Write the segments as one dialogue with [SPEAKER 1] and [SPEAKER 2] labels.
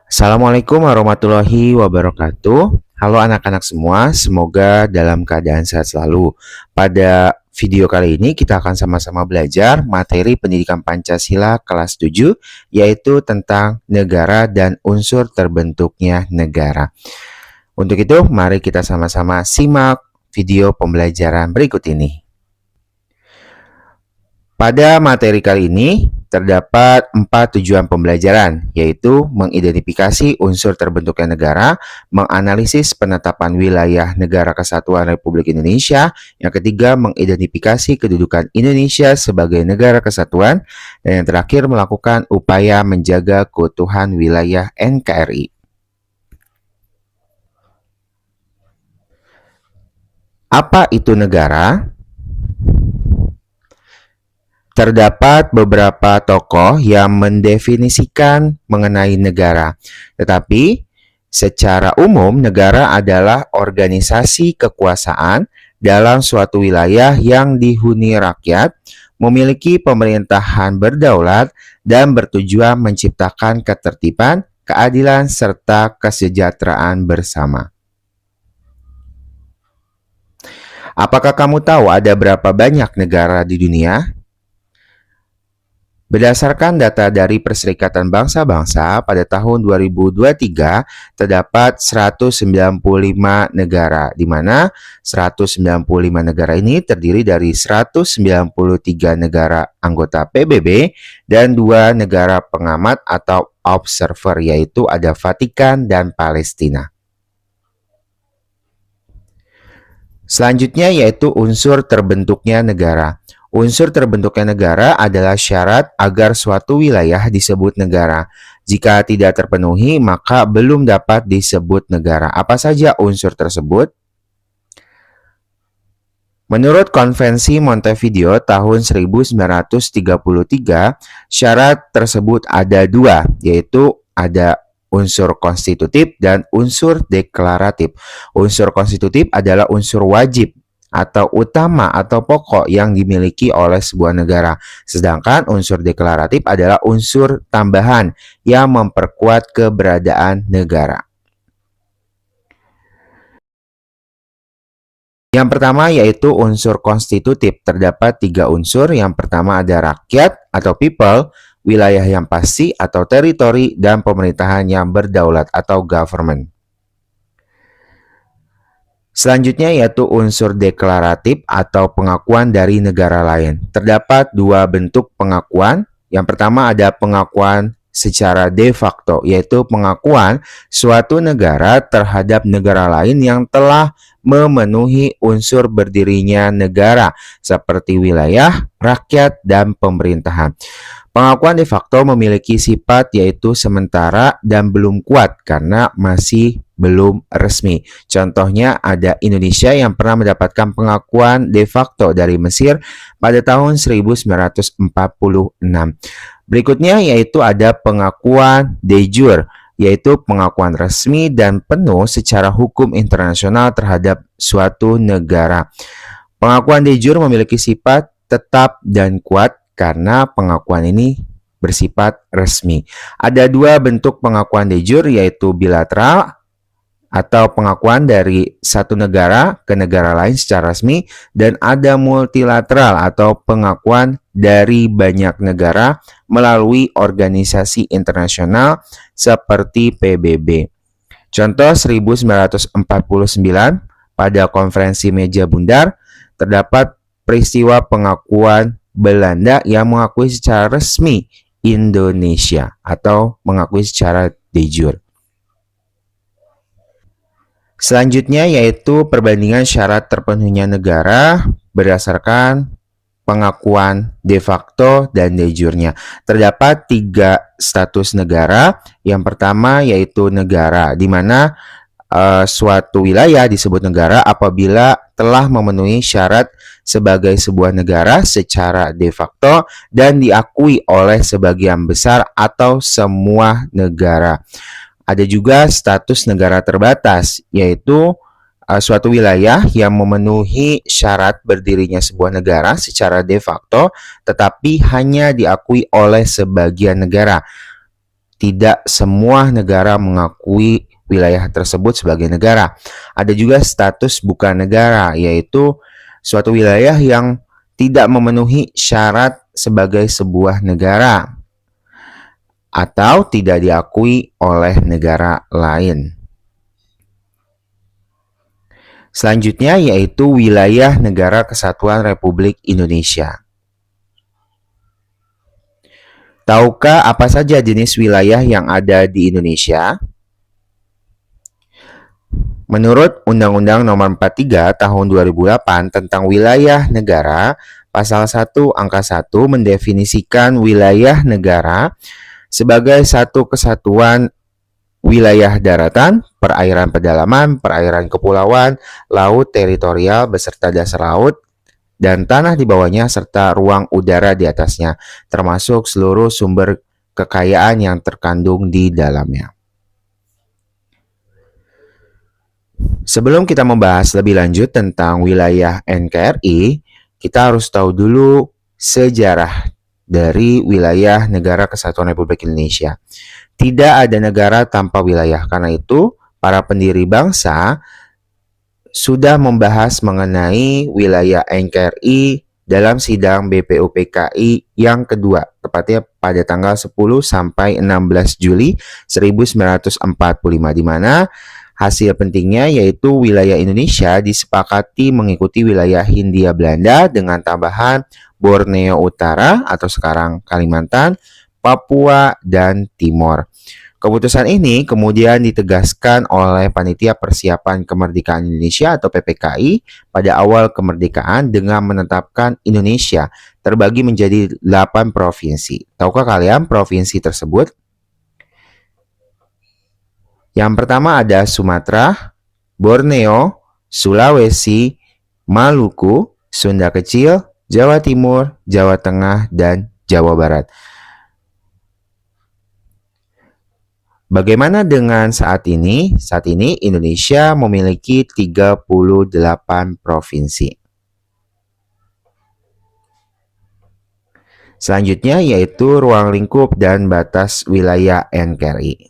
[SPEAKER 1] Assalamualaikum warahmatullahi wabarakatuh. Halo anak-anak semua, semoga dalam keadaan sehat selalu. Pada video kali ini kita akan sama-sama belajar materi pendidikan Pancasila kelas 7, yaitu tentang negara dan unsur terbentuknya negara. Untuk itu, mari kita sama-sama simak video pembelajaran berikut ini. Pada materi kali ini, terdapat 4 tujuan pembelajaran, yaitu mengidentifikasi unsur terbentuknya negara, menganalisis penetapan wilayah Negara Kesatuan Republik Indonesia, yang ketiga mengidentifikasi kedudukan Indonesia sebagai negara kesatuan, dan yang terakhir melakukan upaya menjaga keutuhan wilayah NKRI. Apa itu negara? Terdapat beberapa tokoh yang mendefinisikan mengenai negara, tetapi secara umum negara adalah organisasi kekuasaan dalam suatu wilayah yang dihuni rakyat, memiliki pemerintahan berdaulat, dan bertujuan menciptakan ketertiban, keadilan, serta kesejahteraan bersama. Apakah kamu tahu ada berapa banyak negara di dunia? Berdasarkan data dari Perserikatan Bangsa-Bangsa, pada tahun 2023 terdapat 195 negara, di mana 195 negara ini terdiri dari 193 negara anggota PBB dan 2 negara pengamat atau observer, yaitu ada Vatikan dan Palestina. Selanjutnya yaitu unsur terbentuknya negara. Unsur terbentuknya negara adalah syarat agar suatu wilayah disebut negara. Jika tidak terpenuhi, maka belum dapat disebut negara. Apa saja unsur tersebut? Menurut Konvensi Montevideo tahun 1933, syarat tersebut ada 2, yaitu ada unsur konstitutif dan unsur deklaratif. Unsur konstitutif adalah unsur wajib atau utama atau pokok yang dimiliki oleh sebuah negara. Sedangkan unsur deklaratif adalah unsur tambahan yang memperkuat keberadaan negara. Yang pertama yaitu unsur konstitutif. Terdapat 3 unsur. Yang pertama ada rakyat atau people, wilayah yang pasti atau teritori, dan pemerintahan yang berdaulat atau government. Selanjutnya yaitu unsur deklaratif atau pengakuan dari negara lain. Terdapat 2 bentuk pengakuan. Yang pertama ada pengakuan secara de facto, yaitu pengakuan suatu negara terhadap negara lain yang telah memenuhi unsur berdirinya negara, seperti wilayah, rakyat, dan pemerintahan. Pengakuan de facto memiliki sifat yaitu sementara dan belum kuat karena masih belum resmi. Contohnya ada Indonesia yang pernah mendapatkan pengakuan de facto dari Mesir pada tahun 1946. Berikutnya yaitu ada pengakuan de jure, yaitu pengakuan resmi dan penuh secara hukum internasional terhadap suatu negara. Pengakuan de jure memiliki sifat tetap dan kuat karena pengakuan ini bersifat resmi. Ada 2 bentuk pengakuan de jure, yaitu bilateral atau pengakuan dari satu negara ke negara lain secara resmi, dan ada multilateral atau pengakuan dari banyak negara melalui organisasi internasional seperti PBB. Contoh 1949 pada konferensi meja bundar terdapat peristiwa pengakuan Belanda yang mengakui secara resmi Indonesia atau mengakui secara de jure. Selanjutnya yaitu perbandingan syarat terpenuhinya negara berdasarkan pengakuan de facto dan de jure-nya. Terdapat 3 status negara. Yang pertama yaitu negara, di mana suatu wilayah disebut negara apabila telah memenuhi syarat sebagai sebuah negara secara de facto dan diakui oleh sebagian besar atau semua negara. Ada juga status negara terbatas, yaitu suatu wilayah yang memenuhi syarat berdirinya sebuah negara secara de facto, tetapi hanya diakui oleh sebagian negara. tidak semua negara mengakui wilayah tersebut sebagai negara. Ada juga status bukan negara, yaitu suatu wilayah yang tidak memenuhi syarat sebagai sebuah negara atau tidak diakui oleh negara lain. Selanjutnya yaitu wilayah Negara Kesatuan Republik Indonesia. Tahukah apa saja jenis wilayah yang ada di Indonesia? Menurut Undang-Undang Nomor 43 Tahun 2008 tentang Wilayah Negara, Pasal 1 Angka 1 mendefinisikan wilayah negara sebagai satu kesatuan wilayah daratan, perairan pedalaman, perairan kepulauan, laut teritorial beserta dasar laut, dan tanah di bawahnya serta ruang udara di atasnya, termasuk seluruh sumber kekayaan yang terkandung di dalamnya. Sebelum kita membahas lebih lanjut tentang wilayah NKRI, kita harus tahu dulu sejarah dari wilayah Negara Kesatuan Republik Indonesia. Tidak ada negara tanpa wilayah, karena itu para pendiri bangsa sudah membahas mengenai wilayah NKRI dalam sidang BPUPKI yang kedua, tepatnya pada tanggal 10 sampai 16 Juli 1945, di mana hasil pentingnya yaitu wilayah Indonesia disepakati mengikuti wilayah Hindia Belanda dengan tambahan Borneo Utara atau sekarang Kalimantan, Papua, dan Timor. Keputusan ini kemudian ditegaskan oleh Panitia Persiapan Kemerdekaan Indonesia atau PPKI pada awal kemerdekaan dengan menetapkan Indonesia terbagi menjadi 8 provinsi. Tahukah kalian provinsi tersebut? Yang pertama ada Sumatera, Borneo, Sulawesi, Maluku, Sunda Kecil, Jawa Timur, Jawa Tengah, dan Jawa Barat. Bagaimana dengan saat ini? Saat ini Indonesia memiliki 38 provinsi. Selanjutnya yaitu ruang lingkup dan batas wilayah NKRI.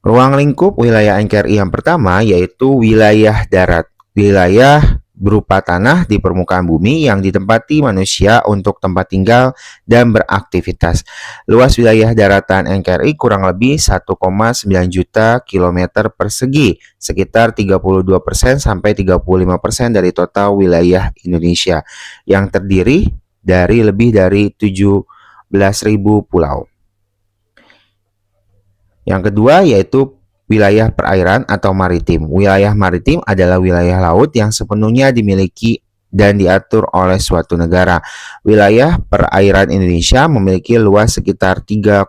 [SPEAKER 1] Ruang lingkup wilayah NKRI yang pertama yaitu wilayah darat. Wilayah berupa tanah di permukaan bumi yang ditempati manusia untuk tempat tinggal dan beraktivitas. Luas wilayah daratan NKRI kurang lebih 1,9 juta kilometer persegi, sekitar 32% sampai 35% dari total wilayah Indonesia, yang terdiri dari lebih dari 17.000 pulau. Yang kedua yaitu wilayah perairan atau maritim. Wilayah maritim adalah wilayah laut yang sepenuhnya dimiliki dan diatur oleh suatu negara. Wilayah perairan Indonesia memiliki luas sekitar 3,2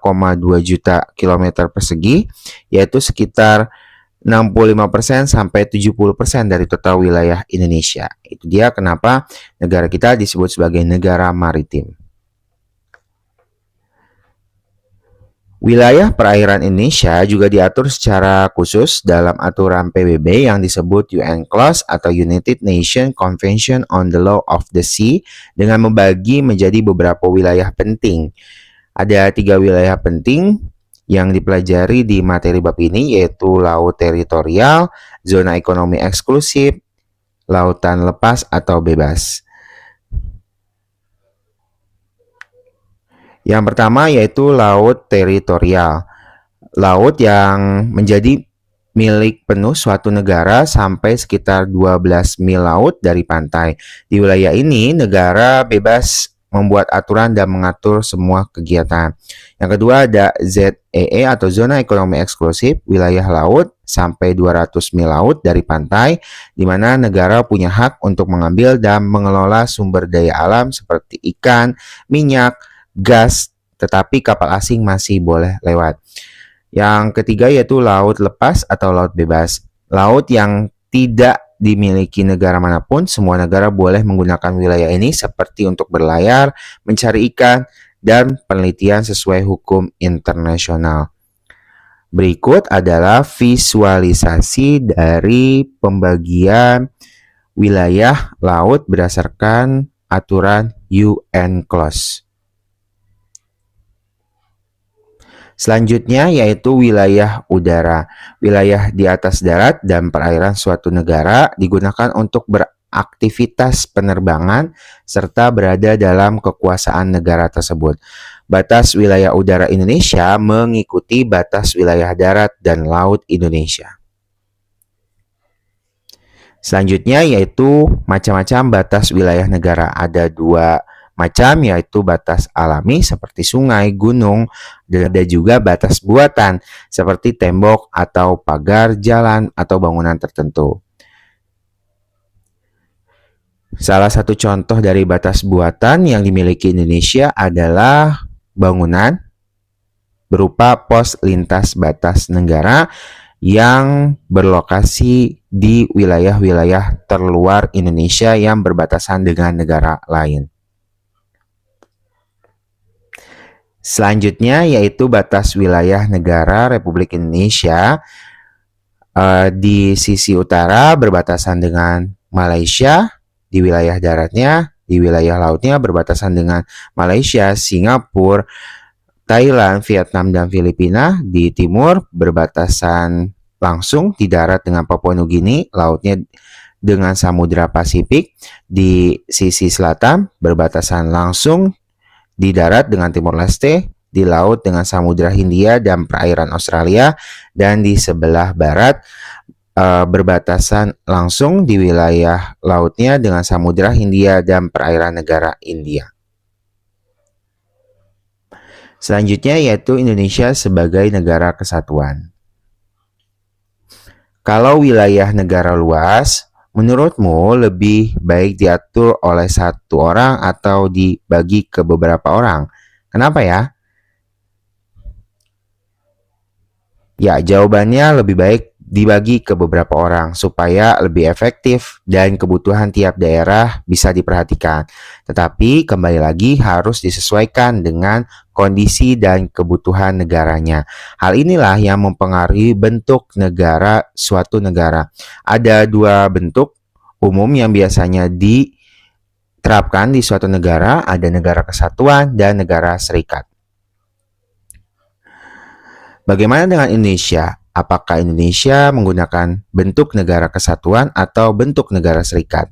[SPEAKER 1] juta kilometer persegi, yaitu sekitar 65% sampai 70% dari total wilayah Indonesia. Itu dia kenapa negara kita disebut sebagai negara maritim. Wilayah perairan Indonesia juga diatur secara khusus dalam aturan PBB yang disebut UN Clause atau United Nations Convention on the Law of the Sea dengan membagi menjadi beberapa wilayah penting. Ada 3 wilayah penting yang dipelajari di materi bab ini yaitu laut teritorial, zona ekonomi eksklusif, lautan lepas atau bebas. Yang pertama yaitu laut teritorial. Laut yang menjadi milik penuh suatu negara sampai sekitar 12 mil laut dari pantai. Di wilayah ini, negara bebas membuat aturan dan mengatur semua kegiatan. Yang kedua ada ZEE atau Zona Ekonomi Eksklusif, wilayah laut sampai 200 mil laut dari pantai, di mana negara punya hak untuk mengambil dan mengelola sumber daya alam seperti ikan, minyak, gas, tetapi kapal asing masih boleh lewat. Yang ketiga yaitu laut lepas atau laut bebas. Laut yang tidak dimiliki negara manapun, semua negara boleh menggunakan wilayah ini seperti untuk berlayar, mencari ikan, dan penelitian sesuai hukum internasional. Berikut adalah visualisasi dari pembagian wilayah laut berdasarkan aturan UNCLOS. Selanjutnya yaitu wilayah udara. Wilayah di atas darat dan perairan suatu negara digunakan untuk beraktivitas penerbangan serta berada dalam kekuasaan negara tersebut. Batas wilayah udara Indonesia mengikuti batas wilayah darat dan laut Indonesia. Selanjutnya yaitu macam-macam batas wilayah negara. Ada 2 macam, yaitu batas alami seperti sungai, gunung, dan ada juga batas buatan seperti tembok atau pagar jalan atau bangunan tertentu. Salah satu contoh dari batas buatan yang dimiliki Indonesia adalah bangunan berupa pos lintas batas negara yang berlokasi di wilayah-wilayah terluar Indonesia yang berbatasan dengan negara lain. Selanjutnya yaitu batas wilayah negara Republik Indonesia di sisi utara berbatasan dengan Malaysia, di wilayah daratnya, di wilayah lautnya berbatasan dengan Malaysia, Singapura, Thailand, Vietnam, dan Filipina. Di timur berbatasan langsung di darat dengan Papua Nugini, lautnya dengan Samudra Pasifik. Di sisi selatan berbatasan langsung di darat dengan Timor Leste, di laut dengan Samudra Hindia dan perairan Australia, dan di sebelah barat berbatasan langsung di wilayah lautnya dengan Samudra Hindia dan perairan negara India. Selanjutnya yaitu Indonesia sebagai negara kesatuan. Kalau wilayah negara luas, menurutmu lebih baik diatur oleh satu orang atau dibagi ke beberapa orang? Kenapa ya? Ya, jawabannya lebih baik dibagi ke beberapa orang supaya lebih efektif dan kebutuhan tiap daerah bisa diperhatikan. Tetapi kembali lagi harus disesuaikan dengan kondisi dan kebutuhan negaranya. Hal inilah yang mempengaruhi bentuk negara suatu negara. Ada 2 bentuk umum yang biasanya diterapkan di suatu negara, ada negara kesatuan dan negara serikat. Bagaimana dengan Indonesia? Apakah Indonesia menggunakan bentuk negara kesatuan atau bentuk negara serikat?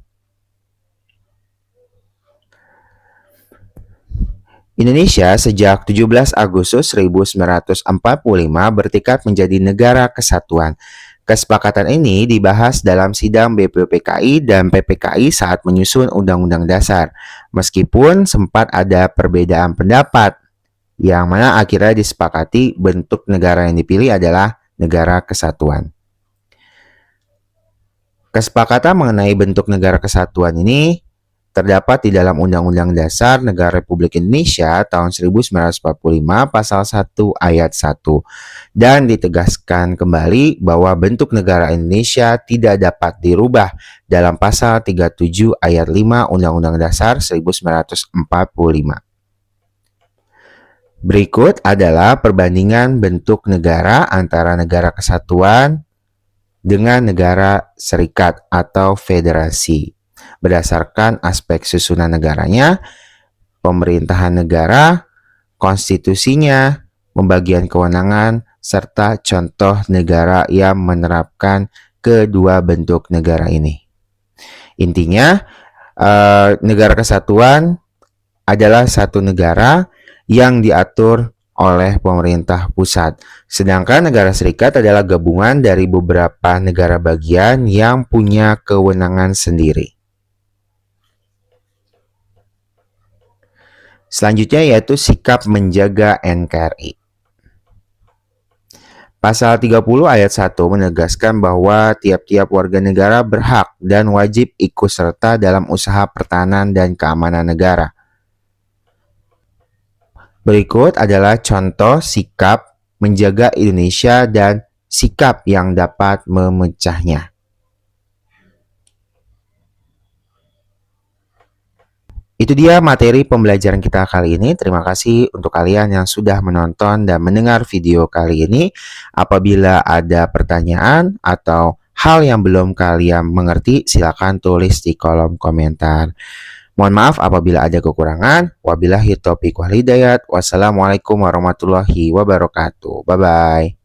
[SPEAKER 1] Indonesia sejak 17 Agustus 1945 bertekad menjadi negara kesatuan. Kesepakatan ini dibahas dalam sidang BPUPKI dan PPKI saat menyusun Undang-Undang Dasar. Meskipun sempat ada perbedaan pendapat, yang mana akhirnya disepakati bentuk negara yang dipilih adalah negara kesatuan. Kesepakatan mengenai bentuk negara kesatuan ini terdapat di dalam Undang-Undang Dasar Negara Republik Indonesia tahun 1945 pasal 1 ayat 1 dan ditegaskan kembali bahwa bentuk negara Indonesia tidak dapat dirubah dalam pasal 37 ayat 5 Undang-Undang Dasar 1945. Berikut adalah perbandingan bentuk negara antara negara kesatuan dengan negara serikat atau federasi. Berdasarkan aspek susunan negaranya, pemerintahan negara, konstitusinya, pembagian kewenangan, serta contoh negara yang menerapkan kedua bentuk negara ini. Intinya, negara kesatuan adalah satu negara yang diatur oleh pemerintah pusat. Sedangkan negara serikat adalah gabungan dari beberapa negara bagian yang punya kewenangan sendiri. Selanjutnya yaitu sikap menjaga NKRI. Pasal 30 ayat 1 menegaskan bahwa tiap-tiap warga negara berhak dan wajib ikut serta dalam usaha pertahanan dan keamanan negara. Berikut adalah contoh sikap menjaga Indonesia dan sikap yang dapat memecahnya. Itu dia materi pembelajaran kita kali ini. Terima kasih untuk kalian yang sudah menonton dan mendengar video kali ini. Apabila ada pertanyaan atau hal yang belum kalian mengerti, silakan tulis di kolom komentar. Mohon maaf apabila ada kekurangan. Wabillahi taufiq wal hidayat. Wassalamualaikum warahmatullahi wabarakatuh. Bye-bye.